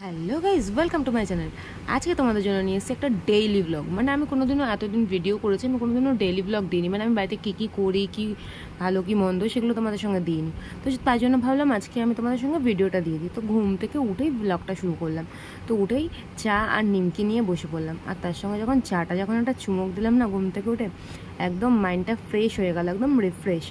Hello guys, welcome to my channel. আজকে তোমাদের জন্য নিয়ে এসেছি একটা ডেইলি ব্লগ। মানে আমি কোনোদিনও এতদিন ভিডিও করেছি, আমি কোনোদিনও ডেইলি ব্লগ দিইনি। মানে আমি বাড়িতে কী কী করি, কী ভালো কী মন্দ, সেগুলো তোমাদের সঙ্গে দিইনি। তো তাই জন্য ভাবলাম আজকে আমি তোমাদের সঙ্গে ভিডিওটা দিয়ে দিই। তো ঘুম থেকে উঠেই ব্লগটা শুরু করলাম। তো উঠেই চা আর নিমকি নিয়ে বসে পড়লাম। আর তার সঙ্গে যখন যখন একটা চুমুক দিলাম না ঘুম থেকে উঠে, একদম মাইন্ডটা ফ্রেশ হয়ে গেল, একদম রিফ্রেশ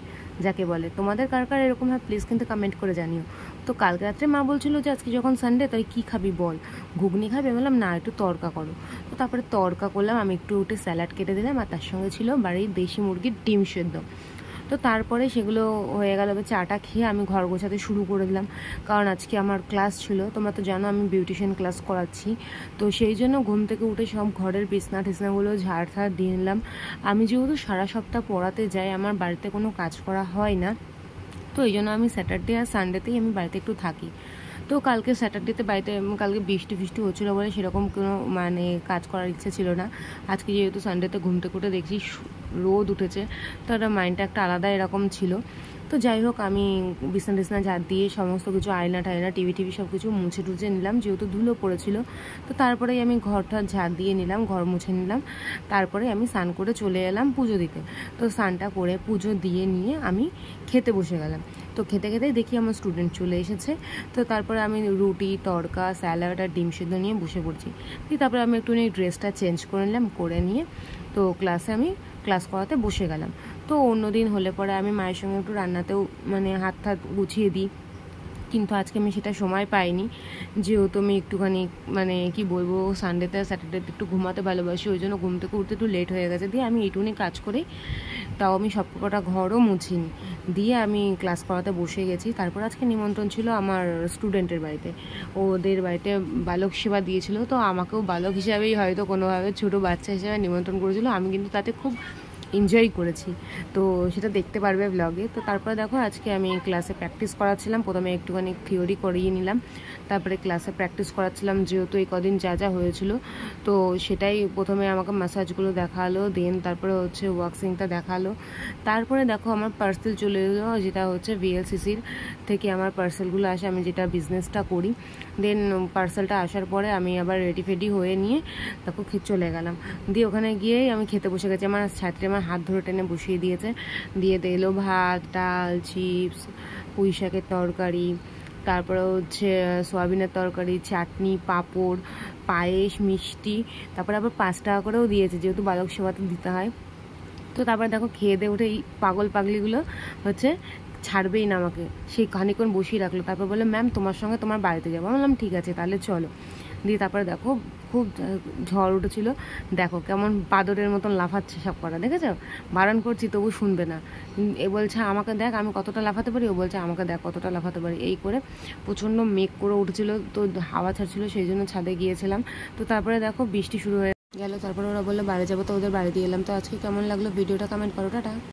যাকে বলে। তোমাদের কার কার এরকম হয় প্লিজ কিন্তু কমেন্ট করে জানিও। তো কালকে রাত্রে মা বলছিল যে আজকে যখন সানডে তাই কী খাবি বল, ঘুগনি খাবে? বললাম না, একটু তড়কা করো। তো তারপরে তড়কা করলাম, আমি একটু উঠে স্যালাড কেটে দিলাম, আর তার সঙ্গে ছিল বাড়ির দেশি মুরগির ডিম সেদ্ধ। তো তারপরে সেগুলো হয়ে গেল, চাটা খেয়ে আমি ঘর গোছাতে শুরু করে দিলাম, কারণ আজকে আমার ক্লাস ছিল। তোমরা তো জানো আমি বিউটিশিয়ান ক্লাস করাচ্ছি। তো সেই জন্য ঘুম থেকে উঠে সব ঘরের বিছনা টিছনাগুলো ঝাড় ঠাড় দিয়ে নিলাম। আমি যেহেতু সারা সপ্তাহ পড়াতে যাই, আমার বাড়িতে কোনো কাজ করা হয় না, তো এই জন্য আমি স্যাটারডে আর সানডেতেই আমি বাড়িতে একটু থাকি। তো কালকে স্যাটারডেতে বাড়িতে কালকে বৃষ্টি ফিষ্টি হচ্ছিলো বলে সেরকম কোনো কাজ করার ইচ্ছে ছিল না। আজকে যেহেতু সানডেতে ঘুম থেকে উঠে দেখছি রোদ উঠেছে, তো একটা মাইন্ডটা একটা আলাদা এরকম ছিল। তো যাই হোক, আমি বিছনা টিছনা ঝাড় দিয়ে সমস্ত কিছু আয়না টায়না টিভি সব কিছু মুছে টুছে নিলাম, যেহেতু ধুলো পড়েছিল। তো তারপরেই আমি ঘরটা ঝাড় দিয়ে নিলাম, ঘর মুছে নিলাম। তারপরে আমি স্নান করে চলে এলাম পুজো দিতে। তো স্নানটা করে পুজো দিয়ে নিয়ে আমি খেতে বসে গেলাম। তো খেতে খেতেই দেখি আমার স্টুডেন্ট চলে এসেছে। তো তারপরে আমি রুটি তড়কা স্যালাড আর ডিম সেদ্ধ নিয়ে বসে পড়ছি। দিয়ে তারপরে আমি একটু ড্রেসটা চেঞ্জ করে নিলাম, করে নিয়ে তো ক্লাস করাতে বসে গেলাম। তো অন্যদিন হলে পরে আমি মায়ের সঙ্গে একটু রান্নাতেও হাত গুছিয়ে দিই, কিন্তু আজকে আমি সেটা সময় পাইনি। যেহেতু আমি একটুখানি কি বলবো, সানডেতে স্যাটারডেতে একটু ঘুমাতে ভালোবাসি, ওই জন্য ঘুম থেকে উঠতে একটু লেট হয়ে গেছে। দিয়ে আমি এইটুকুনি কাজ করেই, তাও আমি সব কটা ঘরও মুছিনি, দিয়ে আমি ক্লাস করাতে বসে গেছি। তারপর আজকে নিমন্ত্রণ ছিল আমার স্টুডেন্টের বাড়িতে, ওদের বাড়িতে বালক সেবা দিয়েছিল। তো আমাকেও বালক হিসাবেই হয়তো কোনোভাবে ছোটো বাচ্চা হিসেবে নিমন্ত্রণ করেছিল, আমি কিন্তু তাতে খুব এনজয় করেছি। তো সেটা দেখতে পারবে ব্লগে। তো তারপরে দেখো, আজকে আমি ক্লাসে প্র্যাকটিস করাচ্ছিলাম। প্রথমে একটুখানি থিওরি করিয়ে নিলাম, তারপরে ক্লাসে প্র্যাকটিস করাচ্ছিলাম, যেহেতু এই কদিন যা হয়েছিল। তো সেটাই প্রথমে আমাকে ম্যাসাজগুলো দেখালো, দেন তারপরে ওয়াক্সিংটা দেখালো। তারপরে দেখো আমার পার্সেল চলে এলো, যেটা হচ্ছে ভিএলসিসির থেকে আমার পার্সেলগুলো আসে, আমি যেটা বিজনেসটা করি। দেন পার্সেলটা আসার পরে আমি আবার রেডি ফেডি হয়ে নিয়ে দেখো চলে গেলাম। দিয়ে ওখানে গিয়েই আমি খেতে বসে গেছি। আমার ছাত্রী আমার হাত ধরে টেনে বসিয়ে দিয়েছে, দিয়ে দিল ভাত, ডাল, চিপস, পুঁই শাকের তরকারি, তারপরে সয়াবিনের তরকারি, চাটনি, পাঁপড়, পায়েস, মিষ্টি, তারপরে আবার 5 টাকা করেও দিয়েছে, যেহেতু বালক সেবাতে দিতে হয়। তো তারপরে দেখো খেয়ে দিয়ে উঠে এই পাগল পাগলিগুলো ছাড়বেই না আমাকে, সেই খানিকক্ষণ বসিয়ে রাখলো। তারপর বললো ম্যাম তোমার সঙ্গে তোমার বাড়িতে যাবো। বললাম ঠিক আছে তাহলে চলো। দিয়ে তারপরে দেখো খুব ঝড় উঠেছিল, দেখো কেমন বাদরের মতন লাফাচ্ছে সব করা, দেখেছো? বারণ করছি তবু শুনবে না। এ বলছে আমাকে দেখ আমি কতটা লাফাতে পারি, ও বলছে আমাকে দেখ কতটা লাফাতে পারি। এই করে প্রচণ্ড মেঘ করে উঠেছিল, তো হাওয়া ছাড়ছিল, সেই জন্য ছাদে গিয়েছিলাম। তো তারপরে দেখো বৃষ্টি শুরু হয়ে গেল। তারপরে ওরা বললো বাড়ি যাবো, তো ওদের বাড়ি দিয়ে এলাম। তো আজকে কেমন লাগলো ভিডিওটা কমেন্ট করো, টাটা।